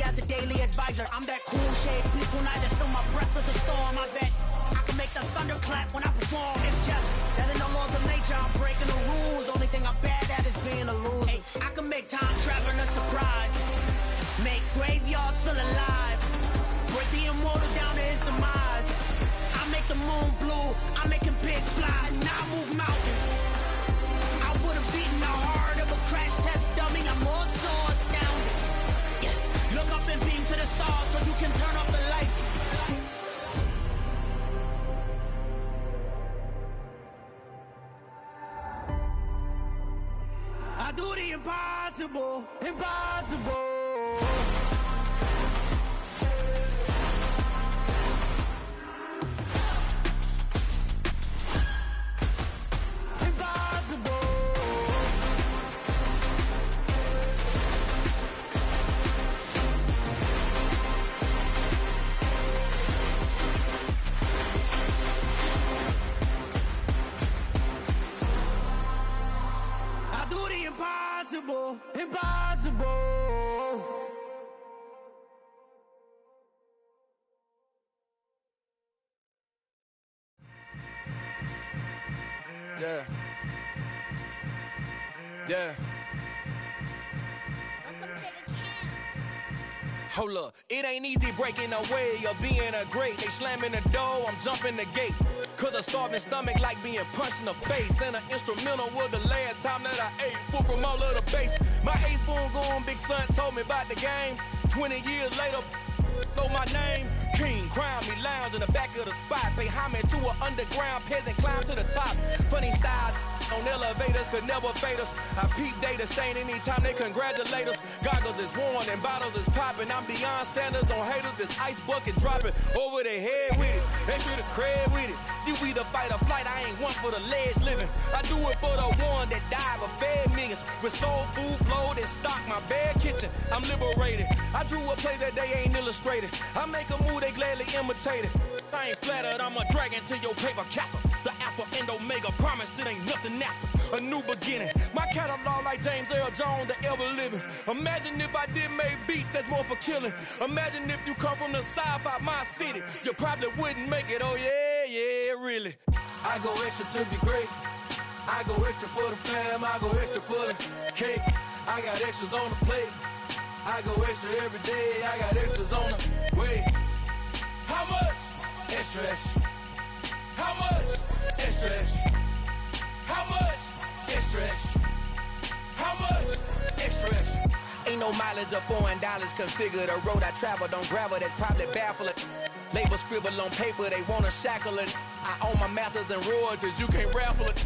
as a daily advisor. I'm that cool shade, peaceful night, that's still my breath is a storm. I bet I can make the thunder clap when I perform. It's just that in the laws of nature, I'm breaking the rules. Only thing I'm bad at is being a loser. Hey, I can make time traveling a surprise, make graveyards feel alive, break the immortal down to his demise. I make the moon blue, I'm making pigs fly, now I move mountains. I would've beaten the heart of a crash test dummy, I'm more so astounded. Yeah. Look up and beam to the stars so you can turn off the lights. I do the impossible, impossible. Impossible, impossible. Yeah. Yeah. Welcome to the camp. Hold up, it ain't easy breaking away or being a great. They slamming the door, I'm jumping the gate. Cause a starving stomach like being punched in the face. And an instrumental was the last time that I ate. Full from all of the bass. My ace spoon going, big son told me about the game. 20 years later, know my name. King, crown me, lounge in the back of the spot. Pay homage to an underground peasant, climb to the top. Funny style on elevators could never fade us. I peep data stain anytime they congratulate us. Goggles is worn and bottles is popping. I'm Deion Sanders on haters, this ice bucket dropping over their head with it. Extra the cred with it. You either fight or flight, I ain't one for the ledge living. I do it for the one that died but fed millions. With soul food flowed and stocked my bad kitchen. I'm liberated. I drew a play that they ain't illustrated. I make a move, they gladly imitate it. I ain't flattered, I'm a dragon to your paper castle. The Alpha and Omega, promise it ain't nothing after. A new beginning. My catalog like James Earl Jones, the ever living. Imagine if I did make beats that's more for killing. Imagine if you come from the south out my city. You probably wouldn't make it, oh yeah, yeah, really. I go extra to be great. I go extra for the fam, I go extra for the cake. I got extras on the plate. I go extra every day, I got extras on the way. How much? Extra, extra. How much? Extra, extra. How much? Extra, extra. How much? Extra, extra. Ain't no mileage of $4 configure the road I travel. Don't gravel that probably baffle it. Label scribble on paper, they wanna shackle it. I own my masters and royalties, you can't raffle it.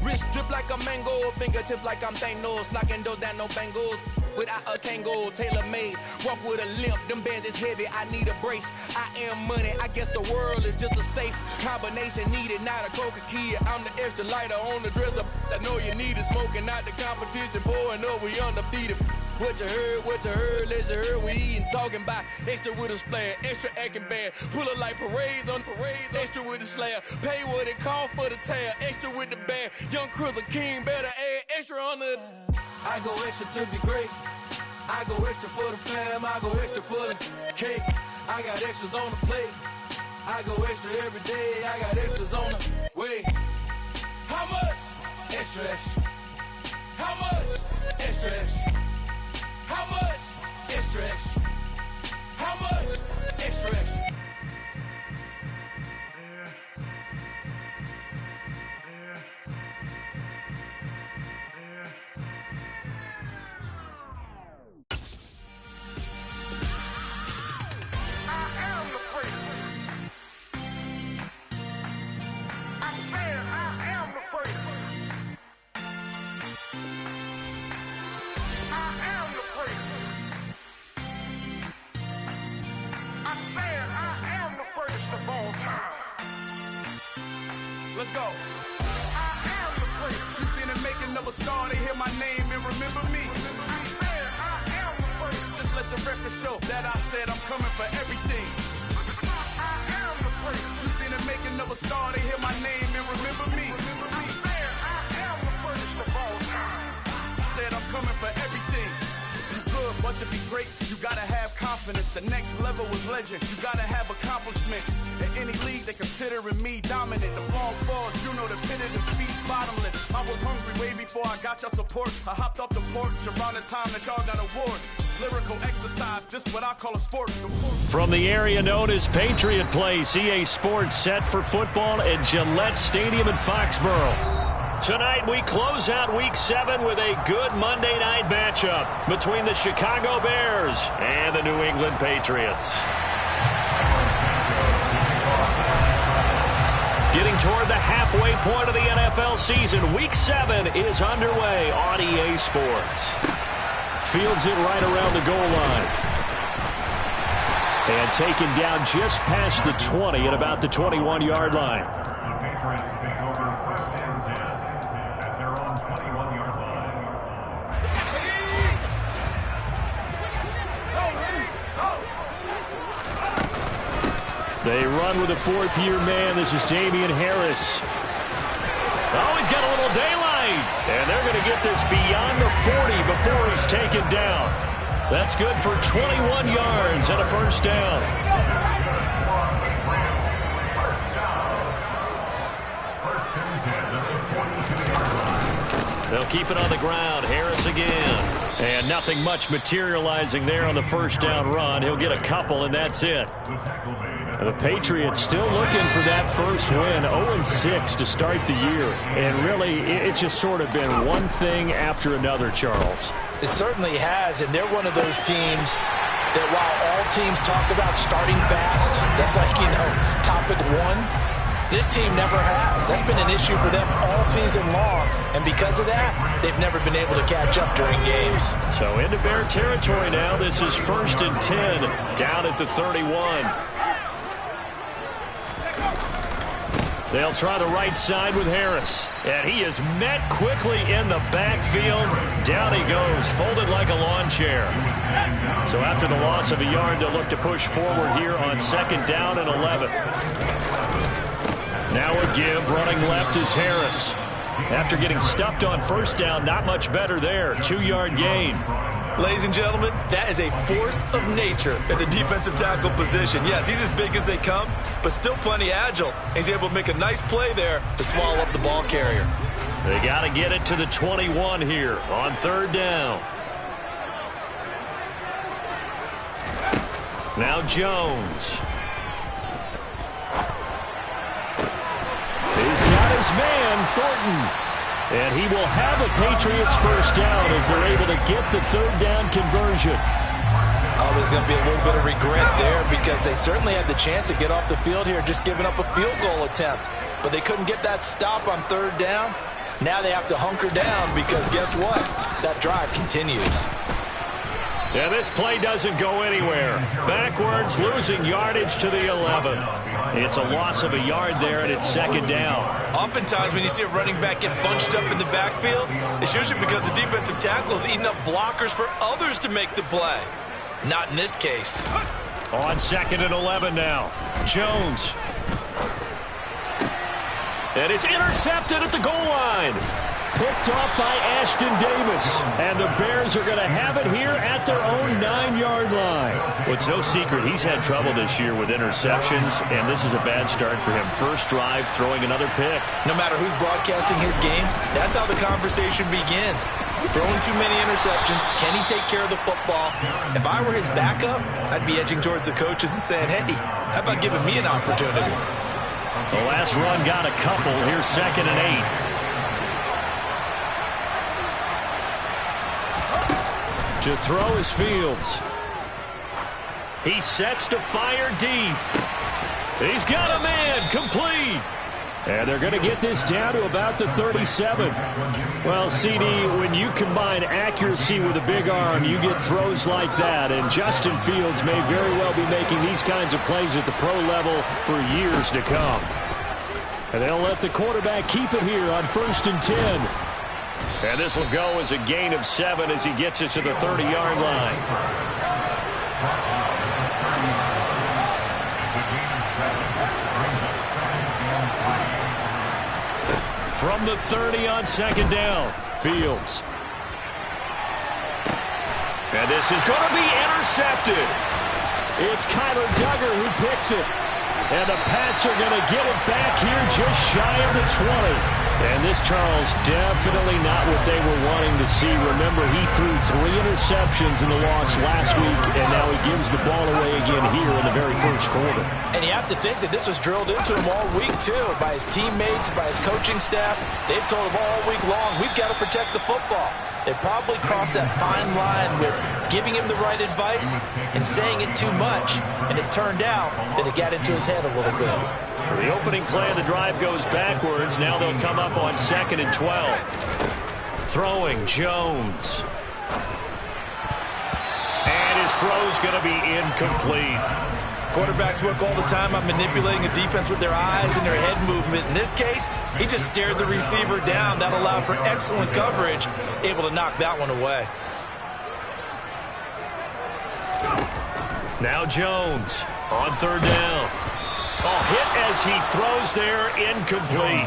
Wrist drip like a mango, fingertips like I'm Thanos. Knocking doors down, no bangles. Without a Kango, tailor-made. Walk with a limp, them bands is heavy, I need a brace. I am money, I guess the world is just a safe combination needed, not a coca key. I'm the extra lighter on the dresser. I know you need it, smoking out the competition, pouring up, we undefeated. What you heard, let's you heard, we eating, talking about extra with a splash, extra acting bad, pull it like parades on parades, extra with the slab, pay what it cost for the tab, extra with the bag, young Cruz a king, better add extra on the. I go extra to be great. I go extra for the fam, I go extra for the cake. I got extras on the plate. I go extra every day, I got extras on the way. How much? Extra, extra. How much? Extra, extra. How much? Extra, extra. How much? Extra, extra. Let's go. I am the place. You seen the making of a star, they hear my name and remember me. I am the place. Just let the record show that I said I'm coming for everything. I am the place. You seen the making of a star, they hear my name and remember me. I am the first of all time. Said I'm coming for everything. You good, But to be great, you gotta have confidence. The next level is legend. You gotta have accomplishments. In any league, they considering me dominant. The ball falls, you know the pit of defeat, bottomless. I was hungry way before I got your support. I hopped off the porch around the time that y'all got awards. Lyrical exercise, this what I call a sport. From the area known as Patriot Place, EA Sports set for football at Gillette Stadium in Foxborough. Tonight we close out Week 7 with a good Monday night matchup between the Chicago Bears and the New England Patriots. Getting toward the halfway point of the NFL season, Week 7 is underway on EA Sports. Fields it right around the goal line. And taken down just past the 20 at about the 21-yard line. They run with a fourth-year man. This is Damian Harris. Oh, he's got a little daylight. And they're going to get this beyond the 40 before he's taken down. That's good for 21 yards and a first down. They'll keep it on the ground. Harris again. And nothing much materializing there on the first down run. He'll get a couple, and that's it. The Patriots still looking for that first win, 0-6 to start the year. And really, it's just sort of been one thing after another, Charles. It certainly has, and they're one of those teams that while all teams talk about starting fast, that's like, topic one, this team never has. That's been an issue for them all season long, and because of that, they've never been able to catch up during games. So into Bear territory now. This is 1st and 10, down at the 31. They'll try the right side with Harris. And he is met quickly in the backfield. Down he goes, folded like a lawn chair. So after the loss of a yard, they'll look to push forward here on 2nd down and 11. Now a give, running left is Harris. After getting stuffed on first down, not much better there. 2-yard gain. Ladies and gentlemen, that is a force of nature at the defensive tackle position. Yes, he's as big as they come, but still plenty agile. He's able to make a nice play there to swallow up the ball carrier. They got to get it to the 21 here on 3rd down. Now Jones. He's got his man, Thornton. And he will have a Patriots first down as they're able to get the 3rd down conversion. Oh, there's going to be a little bit of regret there because they certainly had the chance to get off the field here, just giving up a field goal attempt. But they couldn't get that stop on 3rd down. Now they have to hunker down because guess what? That drive continues. Yeah, this play doesn't go anywhere. Backwards, losing yardage to the 11. It's a loss of a yard there, and it's 2nd down. Oftentimes when you see a running back get bunched up in the backfield, it's usually because the defensive tackle is eating up blockers for others to make the play. Not in this case. On 2nd and 11 now. Jones. And it's intercepted at the goal line. Picked off by Ashton Davis. And the Bears are going to have it here at their own 9-yard line. Well, it's no secret he's had trouble this year with interceptions, and this is a bad start for him. First drive, throwing another pick. No matter who's broadcasting his game, that's how the conversation begins. Throwing too many interceptions, can he take care of the football? If I were his backup, I'd be edging towards the coaches and saying, hey, how about giving me an opportunity? The last run got a couple. Here's 2nd and 8. To throw is Fields. He sets to fire deep. He's got a man, complete. And they're going to get this down to about the 37. Well, CD, when you combine accuracy with a big arm, you get throws like that. And Justin Fields may very well be making these kinds of plays at the pro level for years to come. And they'll let the quarterback keep it here on 1st and 10. And this will go as a gain of 7 as he gets it to the 30-yard line. From the 30 on 2nd down, Fields. And this is going to be intercepted. It's Kyler Duggar who picks it. And the Pats are going to get it back here just shy of the 20. And this, Charles, definitely not what they were wanting to see. Remember, he threw 3 interceptions in the loss last week, and now he gives the ball away again here in the very first quarter. And you have to think that this was drilled into him all week, too, by his teammates, by his coaching staff. They've told him all week long, we've got to protect the football. They probably crossed that fine line with giving him the right advice and saying it too much, and it turned out that it got into his head a little bit. So the opening play of the drive goes backwards. Now they'll come up on 2nd and 12. Throwing, Jones. And his throw's going to be incomplete. Quarterbacks work all the time on manipulating a defense with their eyes and their head movement. In this case, he just stared the receiver down. That allowed for excellent coverage, able to knock that one away. Now Jones on 3rd down. Oh, hit as he throws there, incomplete.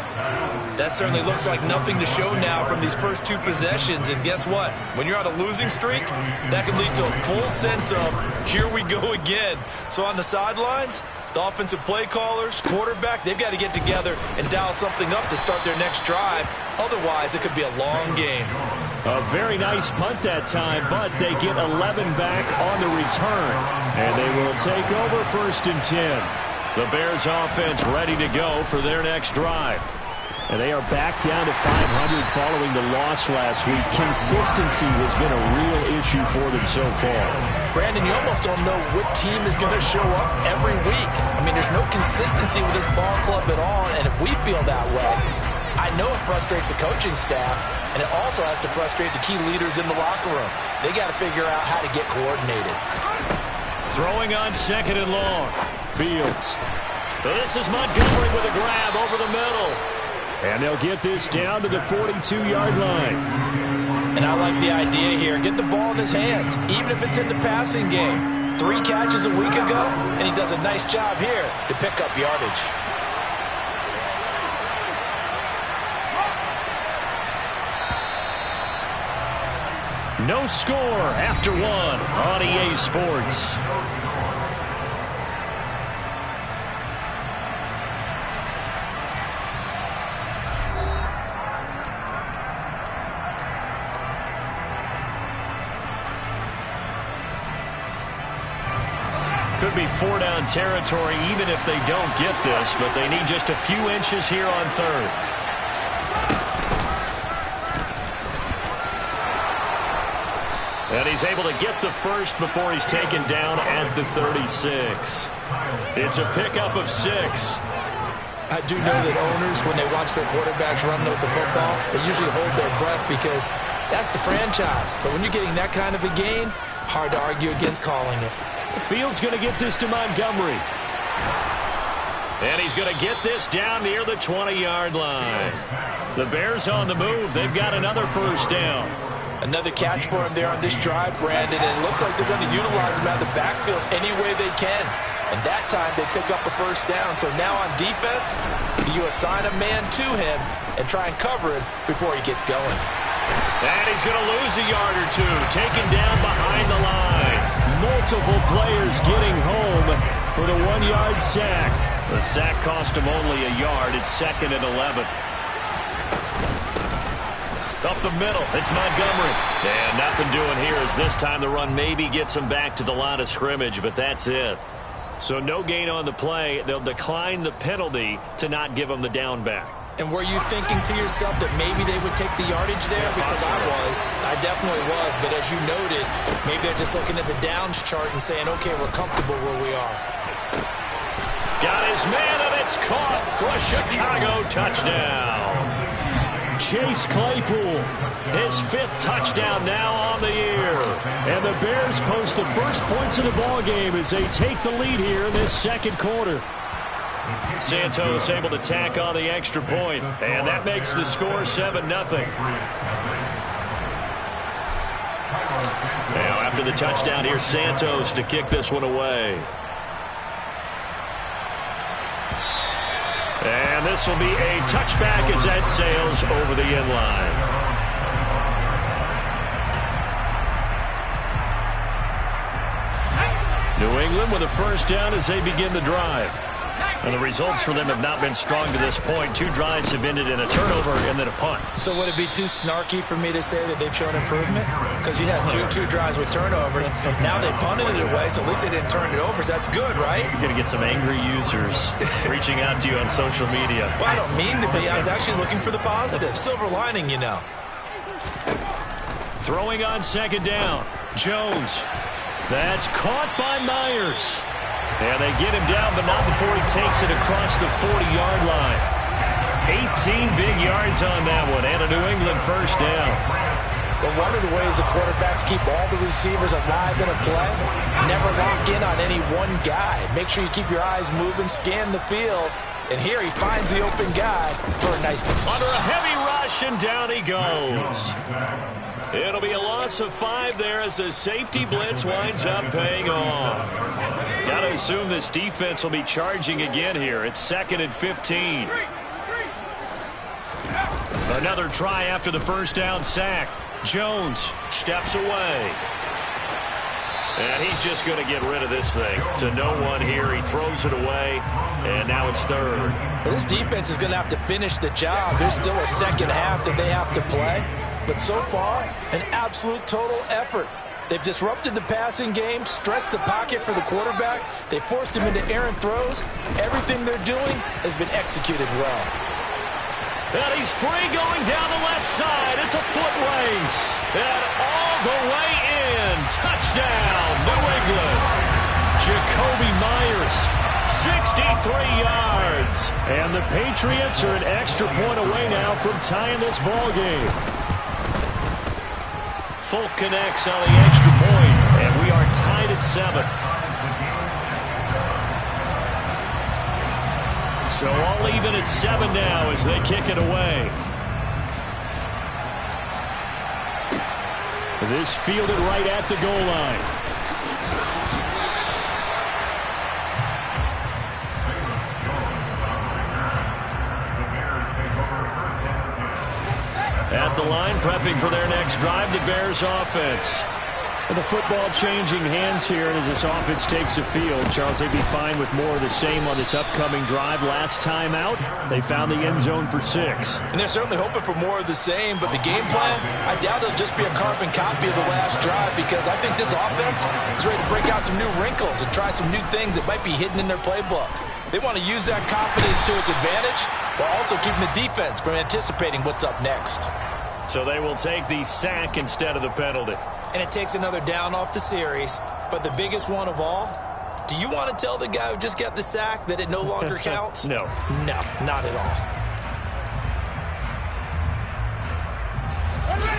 That certainly looks like nothing to show now from these first 2 possessions. And guess what? When you're on a losing streak, that can lead to a full sense of, here we go again. So on the sidelines, the offensive play callers, quarterback, they've got to get together and dial something up to start their next drive. Otherwise, it could be a long game. A very nice punt that time, but they get 11 back on the return. And they will take over 1st and 10. The Bears offense ready to go for their next drive. And they are back down to 500 following the loss last week. Consistency has been a real issue for them so far. Brandon, you almost don't know what team is going to show up every week. I mean, there's no consistency with this ball club at all, and if we feel that way, I know it frustrates the coaching staff, and it also has to frustrate the key leaders in the locker room. They got to figure out how to get coordinated. Throwing on 2nd and long. Fields. This is Montgomery with a grab over the middle. And they'll get this down to the 42-yard line. And I like the idea here. Get the ball in his hands, even if it's in the passing game. 3 catches a week ago, and he does a nice job here to pick up yardage. No score after 1 on EA Sports. Could be 4-down territory even if they don't get this, but they need just a few inches here on 3rd. And he's able to get the first before he's taken down at the 36. It's a pickup of 6. I do know that owners, when they watch their quarterbacks run with the football, they usually hold their breath because that's the franchise. But when you're getting that kind of a gain, hard to argue against calling it. Fields going to get this to Montgomery. And he's going to get this down near the 20-yard line. The Bears on the move. They've got another 1st down. Another catch for him there on this drive, Brandon, and it looks like they're going to utilize him out of the backfield any way they can. And that time they pick up a 1st down. So now on defense, do you assign a man to him and try and cover him before he gets going? And he's going to lose a yard or 2, taken down behind the line. Multiple players getting home for the 1-yard sack. The sack cost him only a yard. It's 2nd and 11. Up the middle, it's Montgomery. And nothing doing here as this time the run maybe gets him back to the line of scrimmage, but that's it. So no gain on the play. They'll decline the penalty to not give him the down back. And were you thinking to yourself that maybe they would take the yardage there? Because I definitely was. But as you noted, maybe they're just looking at the downs chart and saying, okay, we're comfortable where we are. Got his man, and it's caught for a Chicago touchdown. Chase Claypool, his 5th touchdown now on the year. And the Bears post the first points of the ball game as they take the lead here in this 2nd quarter. Santos able to tack on the extra point, and that makes the score 7-0. Now after the touchdown, here's Santos to kick this one away. And this will be a touchback as that sails over the end line. New England with a first down as they begin the drive. And the results for them have not been strong to this point. 2 drives have ended in a turnover and then a punt. So would it be too snarky for me to say that they've shown improvement? Because you had two drives with turnovers. Now they punted it away, so at least they didn't turn it over. So that's good, right? You're going to get some angry users reaching out to you on social media. Well, I don't mean to be. I was actually looking for the positive. Silver lining, you know. Throwing on second down. Jones. That's caught by Myers. And they get him down, but not before he takes it across the 40-yard line. 18 big yards on that one, and a New England first down. Well, one of the ways the quarterbacks keep all the receivers alive in a play, never lock in on any one guy. Make sure you keep your eyes moving, scan the field. And here he finds the open guy for a nice one. Under a heavy rush, and down he goes. It'll be a loss of 5 there as the safety blitz winds up paying off. Got to assume this defense will be charging again here. It's 2nd and 15. Another try after the first down sack. Jones steps away. And he's just going to get rid of this thing. To no one here. He throws it away. And now it's 3rd. Well, this defense is going to have to finish the job. There's still a second half that they have to play. But so far, an absolute total effort. They've disrupted the passing game, stressed the pocket for the quarterback. They forced him into errant throws. Everything they're doing has been executed well. And he's free going down the left side. It's a foot race. And all the way in. Touchdown, New England. Jacoby Myers, 63 yards. And the Patriots are an extra point away now from tying this ball game. Folk connects on the extra point, and we are tied at 7. So all even at 7 now as they kick it away. This fielded right at the goal line. At the line, prepping for their next drive, the Bears offense. And the football changing hands here, and as this offense takes the field, Charles, they'd be fine with more of the same on this upcoming drive. Last time out, they found the end zone for 6. And they're certainly hoping for more of the same, but the game plan, I doubt it'll just be a carbon copy of the last drive, because I think this offense is ready to break out some new wrinkles and try some new things that might be hidden in their playbook. They want to use that confidence to its advantage, while also keeping the defense from anticipating what's up next. So they will take the sack instead of the penalty. And it takes another down off the series. But the biggest one of all, do you want to tell the guy who just got the sack that it no longer counts? No. No, not at all.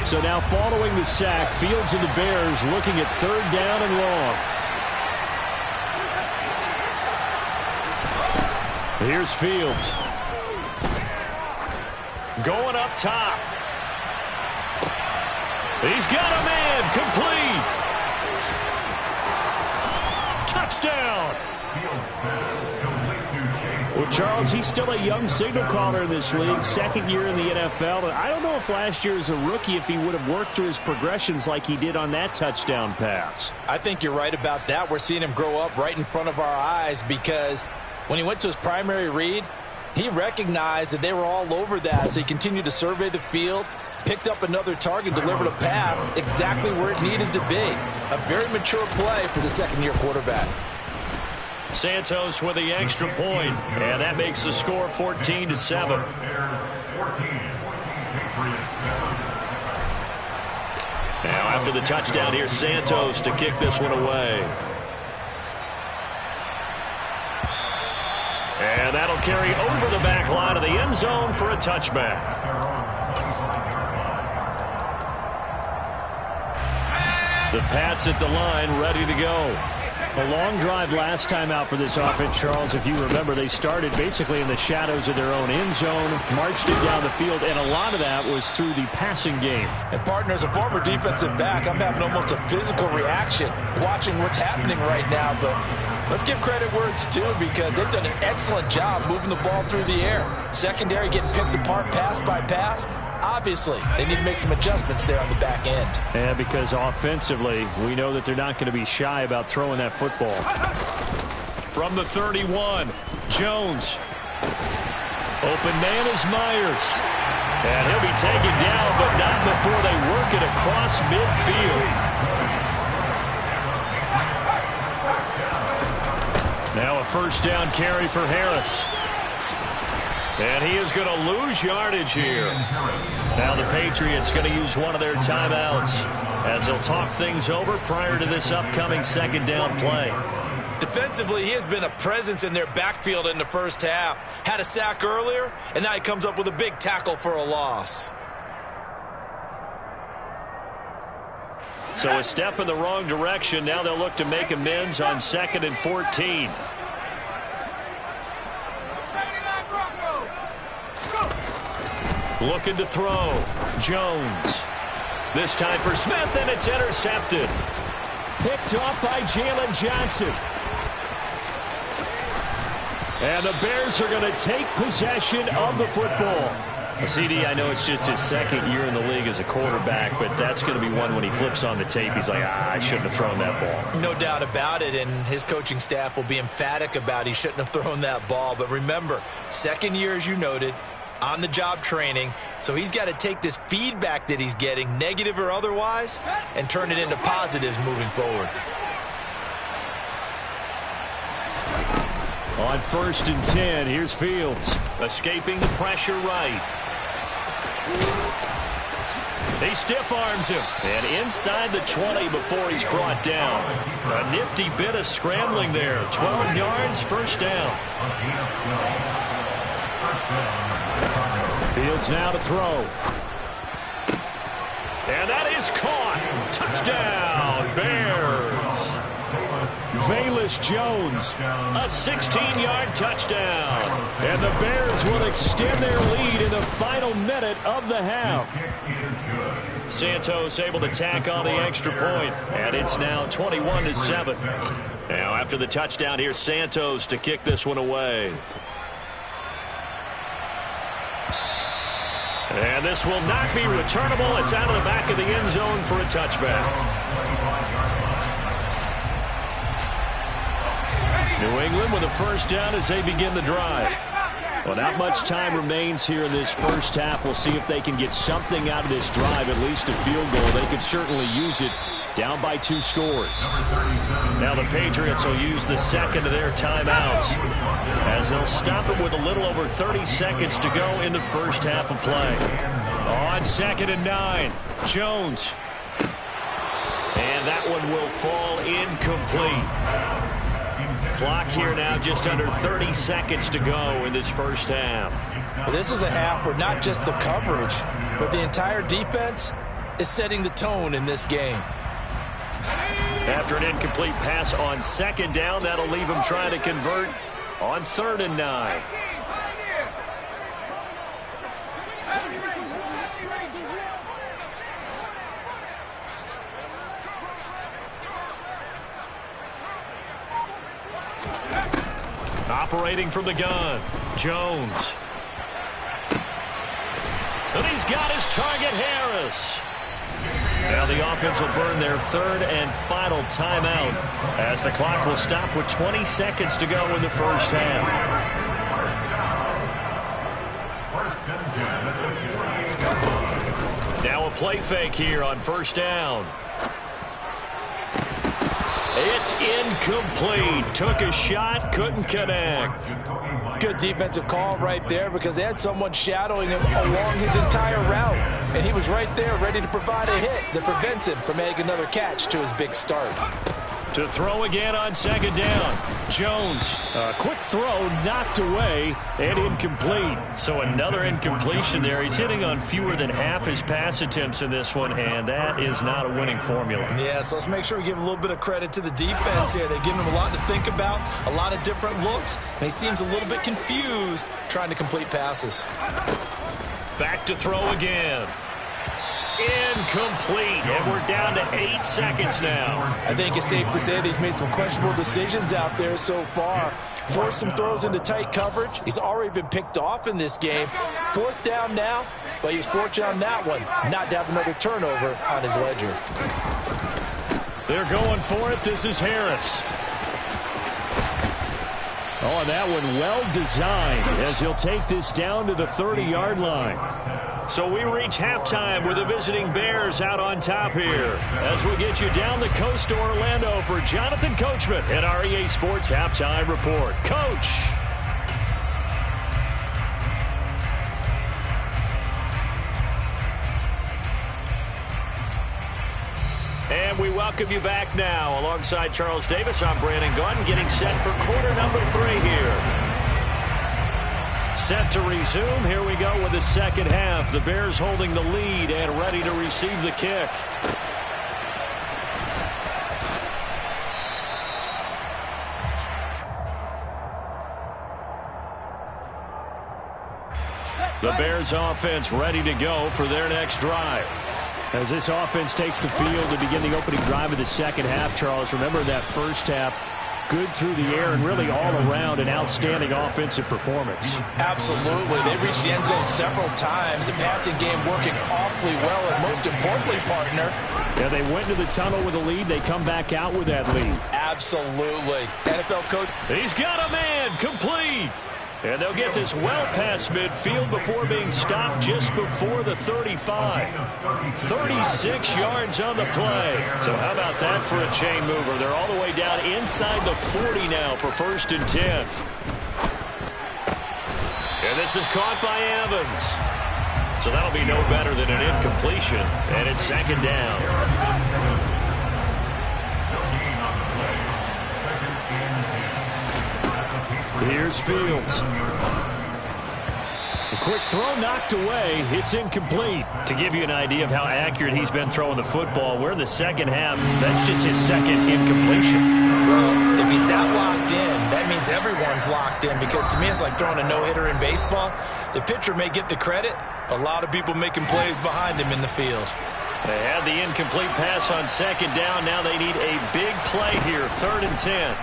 So now following the sack, Fields and the Bears looking at 3rd down and long. Here's Fields. Going up top. He's got a man, complete. Touchdown. Well, Charles, he's still a young signal caller in this league, 2nd year in the NFL. And I don't know if last year as a rookie, if he would have worked through his progressions like he did on that touchdown pass. I think you're right about that. We're seeing him grow up right in front of our eyes, because when he went to his primary read, he recognized that they were all over that, so he continued to survey the field, picked up another target, delivered a pass exactly where it needed to be. A very mature play for the 2nd-year quarterback. Santos with the extra point, and that makes the score 14-7. Now after the touchdown, here's Santos to kick this one away. And that'll carry over the back line of the end zone for a touchback. The Pats at the line, ready to go. A long drive last time out for this offense, Charles. If you remember, they started basically in the shadows of their own end zone, marched it down the field, and a lot of that was through the passing game. And, partner, as a former defensive back, I'm having almost a physical reaction watching what's happening right now. But let's give credit where it's due, because they've done an excellent job moving the ball through the air. Secondary getting picked apart pass by pass. Obviously, they need to make some adjustments there on the back end. And because offensively, we know that they're not going to be shy about throwing that football. From the 31, Jones. Open man is Myers. And he'll be taken down, but not before they work it across midfield. Now a first down carry for Harris. And he is going to lose yardage here. Now the Patriots going to use one of their timeouts as they'll talk things over prior to this upcoming second down play. Defensively, he has been a presence in their backfield in the first half. Had a sack earlier, and now he comes up with a big tackle for a loss. So a step in the wrong direction. Now they'll look to make amends on 2nd and 14. Looking to throw. Jones. This time for Smith, and it's intercepted. Picked off by Jalen Johnson. And the Bears are going to take possession of the football. CD, I know it's just his second year in the league as a quarterback, but that's going to be one when he flips on the tape. He's like, I shouldn't have thrown that ball. No doubt about it, and his coaching staff will be emphatic about he shouldn't have thrown that ball. But remember, second year, as you noted, on-the-job training, so he's got to take this feedback that he's getting, negative or otherwise, and turn it into positives moving forward. On 1st and 10, here's Fields. Escaping the pressure right. He stiff arms him. And inside the 20 before he's brought down. A nifty bit of scrambling there. 12 yards, first down. Fields now to throw. And that is caught. Touchdown, Bears. Velus Jones, a 16-yard touchdown. And the Bears will extend their lead in the final minute of the half. Santos able to tack on the extra point, and it's now 21-7. Now after the touchdown, here's Santos to kick this one away. And this will not be returnable. It's out of the back of the end zone for a touchback. New England with a first down as they begin the drive. Well, not much time remains here in this first half. We'll see if they can get something out of this drive, at least a field goal. They could certainly use it down by 2 scores. Now the Patriots will use the second of their timeouts as they'll stop it with a little over 30 seconds to go in the first half of play. On 2nd and 9, Jones. And that one will fall incomplete. Clock here now just under 30 seconds to go in this first half. Well, this is a half where not just the coverage, but the entire defense is setting the tone in this game. After an incomplete pass on 2nd down, that'll leave him trying to convert on 3rd and 9. Operating from the gun, Jones. And he's got his target, Harris. Now the offense will burn their 3rd and final timeout as the clock will stop with 20 seconds to go in the first half. Now a play fake here on 1st down. It's incomplete. Took a shot, couldn't connect. Good defensive call right there because they had someone shadowing him along his entire route. And he was right there ready to provide a hit that prevents him from making another catch to his big start. To throw again on 2nd down. Jones, a quick throw, knocked away, and incomplete. So another incompletion there. He's hitting on fewer than half his pass attempts in this one, and that is not a winning formula. Yeah, so let's make sure we give a little bit of credit to the defense here. They're giving him a lot to think about, a lot of different looks, and he seems a little bit confused trying to complete passes. Back to throw again. incomplete. And we're down to 8 seconds now. I think it's safe to say that he's made some questionable decisions out there so far. Forced some throws into tight coverage. He's already been picked off in this game. 4th down now, but he was fortunate on that one not to have another turnover on his ledger. They're going for it. This is Harris. Oh, and that one well designed as he'll take this down to the 30-yard line. So we reach halftime with the visiting Bears out on top here. As we get you down the coast to Orlando for Jonathan Coachman at our EA Sports Halftime Report. Coach. And we welcome you back now. Alongside Charles Davis, I'm Brandon Gordon, getting set for quarter number 3 here. Set to resume. Here we go with the second half. The Bears holding the lead and ready to receive the kick. The Bears offense ready to go for their next drive. As this offense takes the field to begin the opening drive of the second half, Charles, remember that first half, good through the air and really all around an outstanding offensive performance. Absolutely. They reached the end zone several times. The passing game working awfully well, and most importantly, partner. Yeah, they went to the tunnel with a lead. They come back out with that lead. Absolutely. NFL coach. He's got a man complete. And they'll get this well past midfield before being stopped just before the 35. 36 yards on the play. So how about that for a chain mover? They're all the way down inside the 40 now for 1st and 10. And this is caught by Evans. So that'll be no better than an incompletion. And it's 2nd down. Here's Fields. A quick throw knocked away. It's incomplete. To give you an idea of how accurate he's been throwing the football, we're in the second half. That's just his 2nd incompletion. Well, if he's that locked in, that means everyone's locked in, because to me it's like throwing a no-hitter in baseball. The pitcher may get the credit. A lot of people making plays behind him in the field. They had the incomplete pass on 2nd down. Now they need a big play here, 3rd and 10.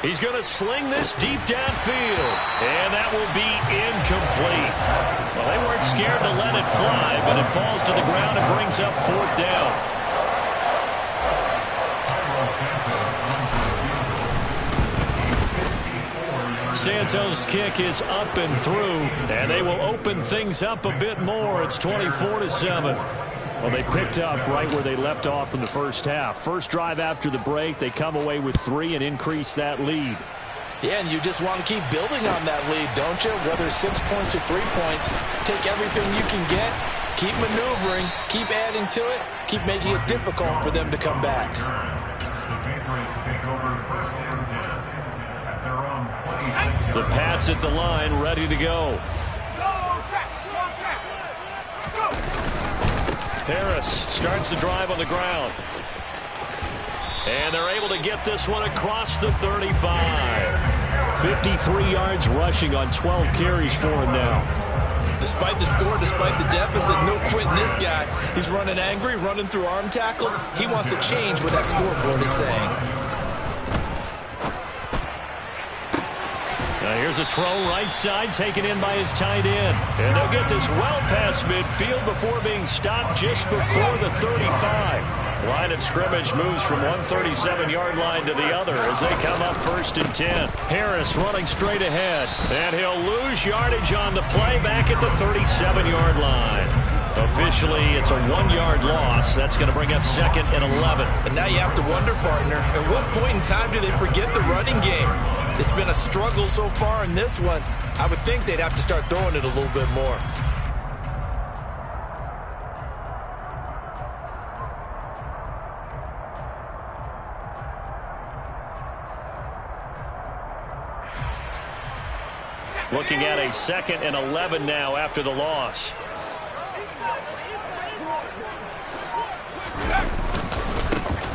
He's going to sling this deep downfield, and that will be incomplete. Well, they weren't scared to let it fly, but it falls to the ground and brings up 4th down. Santos' kick is up and through, and they will open things up a bit more. It's 24-7. Well, they picked up right where they left off in the first half. First drive after the break, they come away with 3 and increase that lead. Yeah, and you just want to keep building on that lead, don't you? Whether 6 points or 3 points, take everything you can get, keep maneuvering, keep adding to it, keep making it difficult for them to come back. The Pats at the line, ready to go. Harris starts the drive on the ground. And they're able to get this one across the 35. 53 yards rushing on 12 carries for him now. Despite the score, despite the deficit, no quitting this guy. He's running angry, running through arm tackles. He wants to change what that scoreboard is saying. Now here's a throw right side taken in by his tight end. And they'll get this well past midfield before being stopped just before the 35. Line of scrimmage moves from one 37-yard line to the other as they come up 1st and 10. Harris running straight ahead. And he'll lose yardage on the play back at the 37-yard line. Officially, it's a 1-yard loss. That's going to bring up 2nd and 11. And now you have to wonder, partner, at what point in time do they forget the running game? It's been a struggle so far in this one. I would think they'd have to start throwing it a little bit more. Looking at a 2nd and 11 now after the loss.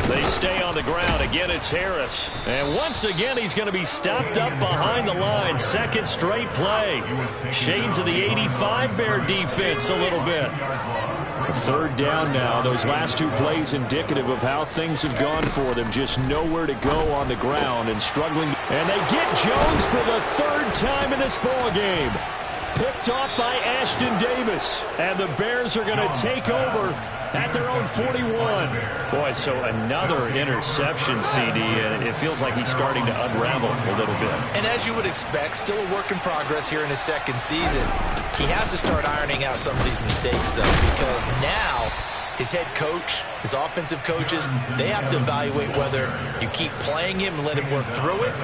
They stay on the ground. Again, it's Harris. And once again, he's going to be stopped up behind the line. Second straight play. Shades of the 85 Bear defense a little bit. Third down now. Those last two plays indicative of how things have gone for them. Just nowhere to go on the ground and struggling. And they get Jones for the third time in this ball game. Picked off by Ashton Davis. And the Bears are going to take over at their own 41. Boy, so another interception, CD, and it feels like he's starting to unravel a little bit. And as you would expect, still a work in progress here in his second season. He has to start ironing out some of these mistakes, though, because now his head coach, his offensive coaches, they have to evaluate whether you keep playing him and let him work through it,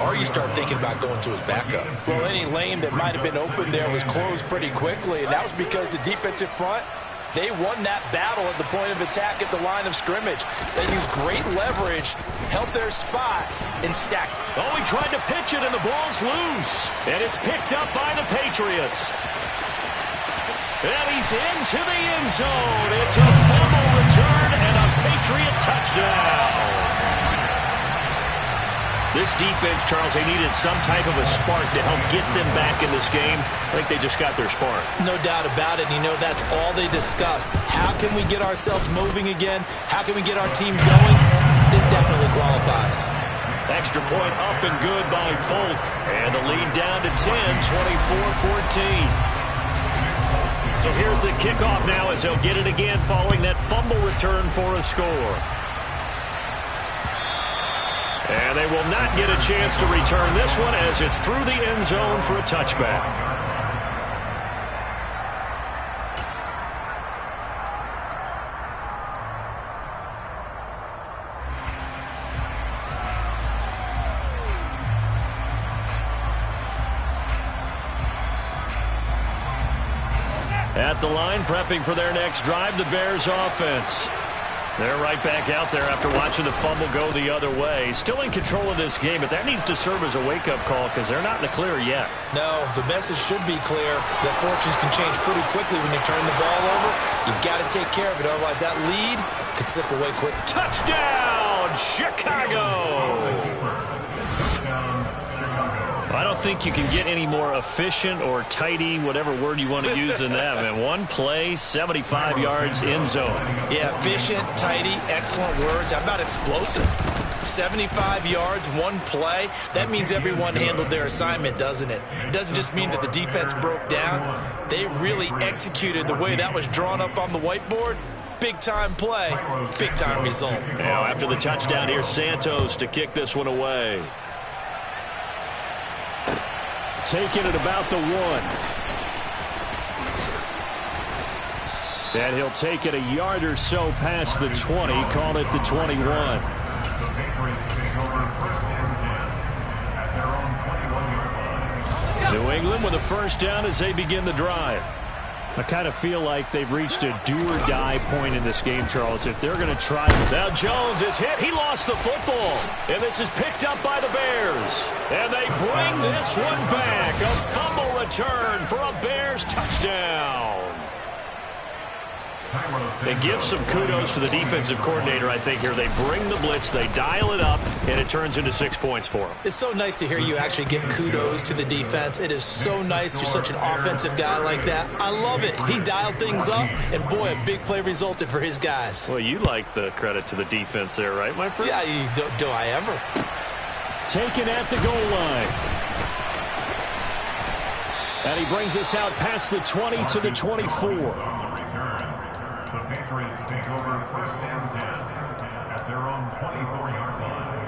or you start thinking about going to his backup. Well, any lane that might have been open there was closed pretty quickly, and that was because the defensive front, they won that battle at the point of attack at the line of scrimmage. They used great leverage, held their spot, and stacked. Oh, he tried to pitch it, and the ball's loose. And it's picked up by the Patriots. And he's into the end zone. It's a fumble return and a Patriot touchdown. This defense, Charles, they needed some type of a spark to help get them back in this game. I think they just got their spark. No doubt about it. And you know, that's all they discussed. How can we get ourselves moving again? How can we get our team going? This definitely qualifies. Extra point up and good by Folk. And the lead down to 10, 24-14. So here's the kickoff now as they'll get it again following that fumble return for a score. And they will not get a chance to return this one as it's through the end zone for a touchback. At the line, prepping for their next drive, the Bears offense. They're right back out there after watching the fumble go the other way. Still in control of this game, but that needs to serve as a wake-up call because they're not in the clear yet. No, the message should be clear that fortunes can change pretty quickly when you turn the ball over. You've got to take care of it, otherwise that lead could slip away quick. Touchdown, Chicago! I don't think you can get any more efficient or tidy, whatever word you want to use in that. Man, one play, 75 yards, end zone. Yeah, efficient, tidy, excellent words. How about explosive? 75 yards, one play. That means everyone handled their assignment, doesn't it? It doesn't just mean that the defense broke down. They really executed the way that was drawn up on the whiteboard. Big-time play, big-time result. Now, after the touchdown, here's Santos to kick this one away. Taking it about the 1. And he'll take it a yard or so past the 20, call it the 21. New England with a first down as they begin the drive. I kind of feel like they've reached a do-or-die point in this game, Charles. If they're going to try... Now Jones is hit. He lost the football. And this is picked up by the Bears. And they bring this one back. A fumble return for a Bears touchdown. They give some kudos to the defensive coordinator, I think, here. They bring the blitz, they dial it up, and it turns into 6 points for them. It's so nice to hear you actually give kudos to the defense. It is so nice. You're such an offensive guy like that. I love it. He dialed things up, and boy, a big play resulted for his guys. Well, you like the credit to the defense there, right, my friend? Yeah, do I ever? Taken at the goal line. And he brings us out past the 20 to the 24. The Patriots take over first and 10 at their own 24-yard line.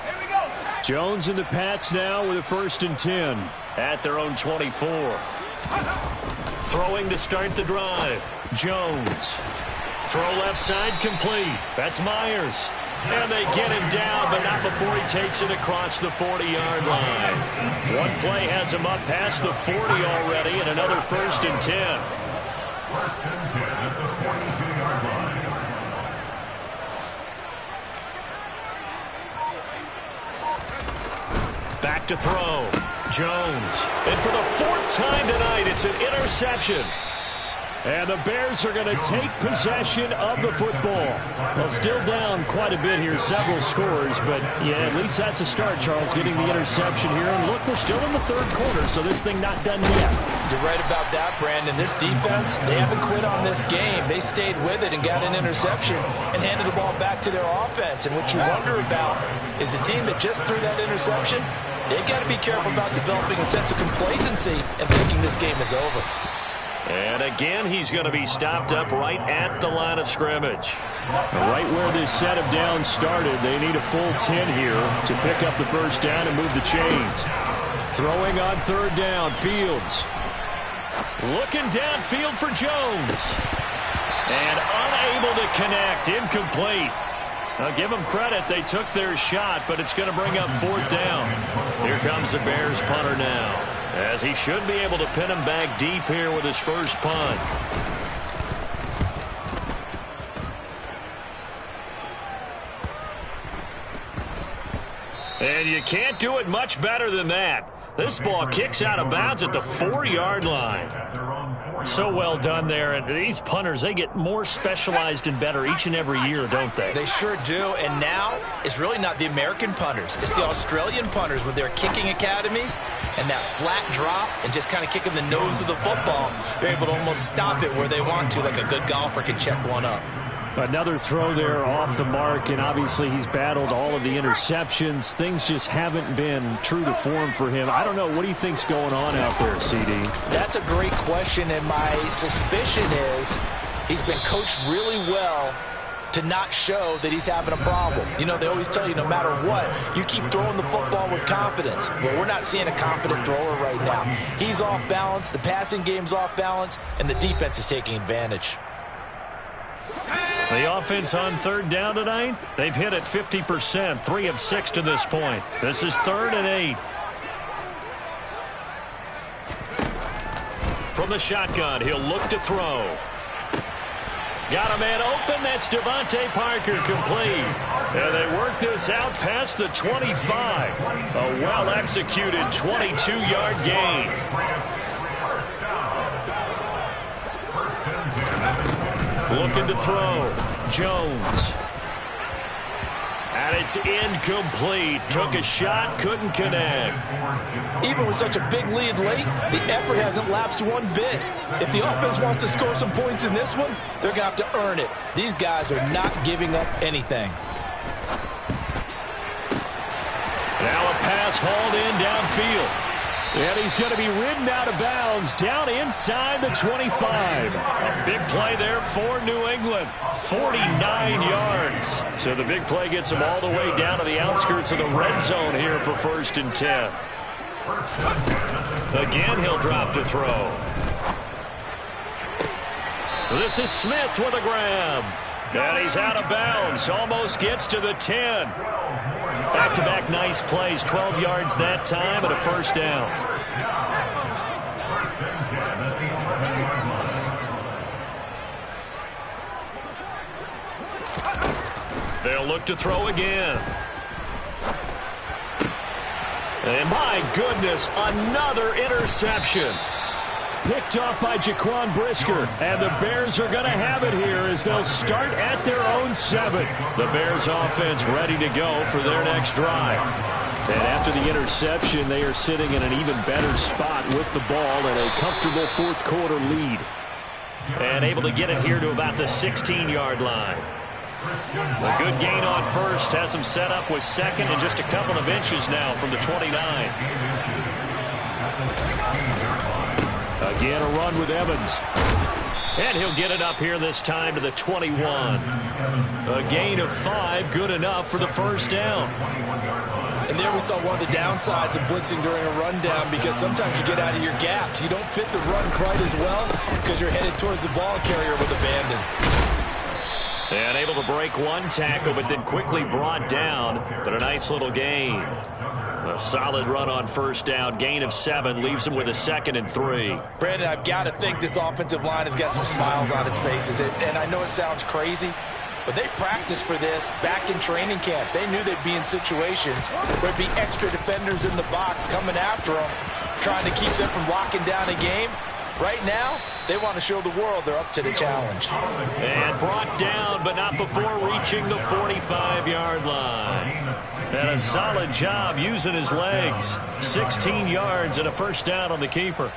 Here we go. Jones and the Pats now with a first and 10 at their own 24. Throwing to start the drive. Jones. Throw left side complete. That's Myers. And they get him down, but not before he takes it across the 40-yard line. One play has him up past the 40 already, and another first and 10. First and 10 at the 42-yard line. Back to throw. Jones. And for the fourth time tonight, it's an interception. And the Bears are going to take possession of the football. Well, still down quite a bit here, several scores, but yeah, at least that's a start, Charles, getting the interception here. And look, we're still in the third quarter, so this thing not done yet. You're right about that, Brandon. This defense, they haven't quit on this game. They stayed with it and got an interception and handed the ball back to their offense. And what you wonder about is a team that just threw that interception, they've got to be careful about developing a sense of complacency and thinking this game is over. And again, he's going to be stopped up right at the line of scrimmage. Right where this set of downs started, they need a full 10 here to pick up the first down and move the chains. Throwing on third down, Fields. Looking downfield for Jones. And unable to connect, incomplete. I'll give them credit, they took their shot, but it's going to bring up fourth down. Here comes the Bears punter now, as he should be able to pin him back deep here with his first punt. And you can't do it much better than that. This ball kicks out of bounds at the 4-yard line. So well done there. And these punters, they get more specialized and better each and every year, don't they? They sure do. And now it's really not the American punters. It's the Australian punters with their kicking academies and that flat drop and just kind of kicking the nose of the football. They're able to almost stop it where they want to, like a good golfer can check one up. Another throw there off the mark, and obviously he's battled all of the interceptions. Things just haven't been true to form for him. I don't know. What do you think's going on out there, CD? That's a great question, and my suspicion is he's been coached really well to not show that he's having a problem. You know, they always tell you no matter what, you keep throwing the football with confidence. Well, we're not seeing a confident thrower right now. He's off balance, the passing game's off balance, and the defense is taking advantage. The offense on third down tonight, they've hit it 50%, 3 of 6 to this point. This is 3rd and 8. From the shotgun, he'll look to throw. Got a man open, that's Devontae Parker, complete. And they work this out past the 25. A well-executed 22-yard gain. Looking to throw. Jones. And it's incomplete. Took a shot, couldn't connect. Even with such a big lead late, the effort hasn't lapsed one bit. If the offense wants to score some points in this one, they're going to have to earn it. These guys are not giving up anything. Now a pass hauled in downfield. And he's going to be ridden out of bounds down inside the 25. A big play there for New England. 49 yards. So the big play gets him all the way down to the outskirts of the red zone here for 1st and 10. Again, he'll drop to throw. This is Smith with a grab. And he's out of bounds. Almost gets to the 10. Back-to-back nice plays. 12 yards that time and a first down. They'll look to throw again. And my goodness, another interception. Picked off by Jaquan Brisker. And the Bears are going to have it here as they'll start at their own 7. The Bears offense ready to go for their next drive. And after the interception, they are sitting in an even better spot with the ball and a comfortable 4th quarter lead. And able to get it here to about the 16-yard line. A good gain on first has him set up with 2nd and just a couple of inches now from the 29. Again, a run with Evans. And he'll get it up here this time to the 21. A gain of 5, good enough for the first down. And there we saw one of the downsides of blitzing during a rundown, because sometimes you get out of your gaps. You don't fit the run quite as well because you're headed towards the ball carrier with abandon. And able to break one tackle, but then quickly brought down. But a nice little gain. A solid run on first down. Gain of 7 leaves him with a 2nd and 3. Brandon, I've got to think this offensive line has got some smiles on its faces. And I know it sounds crazy, but they practiced for this back in training camp. They knew they'd be in situations where there'd be extra defenders in the box coming after them, trying to keep them from locking down a game. Right now, they want to show the world they're up to the challenge. And brought down, but not before reaching the 45-yard line. And a solid job using his legs. 16 yards and a first down on the keeper.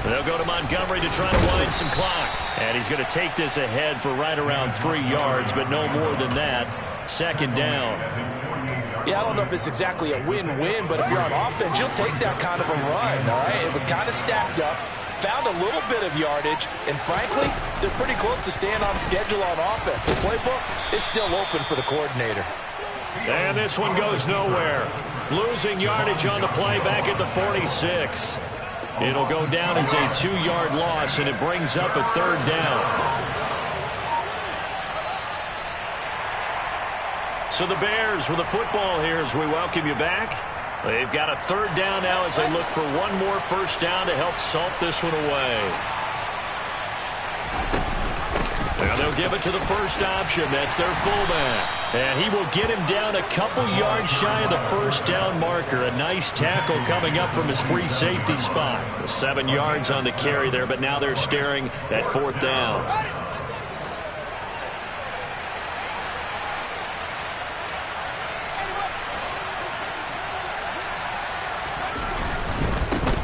They'll go to Montgomery to try to wind some clock. And he's going to take this ahead for right around 3 yards, but no more than that. Second down. Yeah, I don't know if it's exactly a win-win, but if you're on offense, you'll take that kind of a run, all right? It was kind of stacked up, found a little bit of yardage, and frankly, they're pretty close to staying on schedule on offense. The playbook is still open for the coordinator. And this one goes nowhere. Losing yardage on the play back at the 46. It'll go down as a 2-yard loss, and it brings up a third down. So the Bears with the football here as we welcome you back. They've got a third down now as they look for one more first down to help salt this one away. Now they'll give it to the first option. That's their fullback. And he will get him down a couple yards shy of the first down marker. A nice tackle coming up from his free safety spot. 7 yards on the carry there, but now they're staring at fourth down.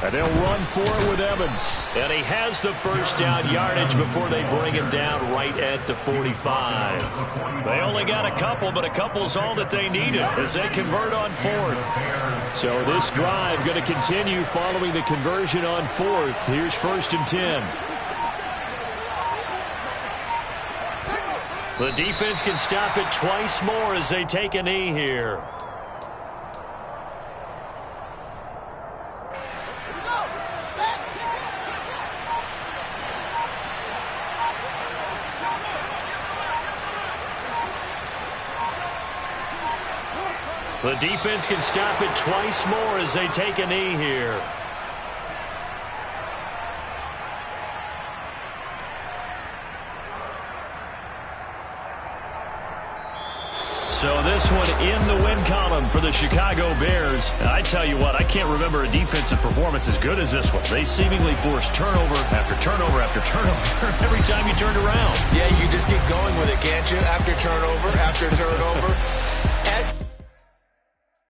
And they'll run for it with Evans. And he has the first down yardage before they bring him down right at the 45. They only got a couple, but a couple's all that they needed as they convert on fourth. So this drive going to continue following the conversion on fourth. Here's 1st and 10. The defense can stop it twice more as they take a knee here. The defense can stop it twice more as they take a knee here. So this one in the win column for the Chicago Bears. I tell you what, I can't remember a defensive performance as good as this one. They seemingly forced turnover after turnover after turnover every time you turned around. Yeah, you just keep going with it, can't you? After turnover after turnover.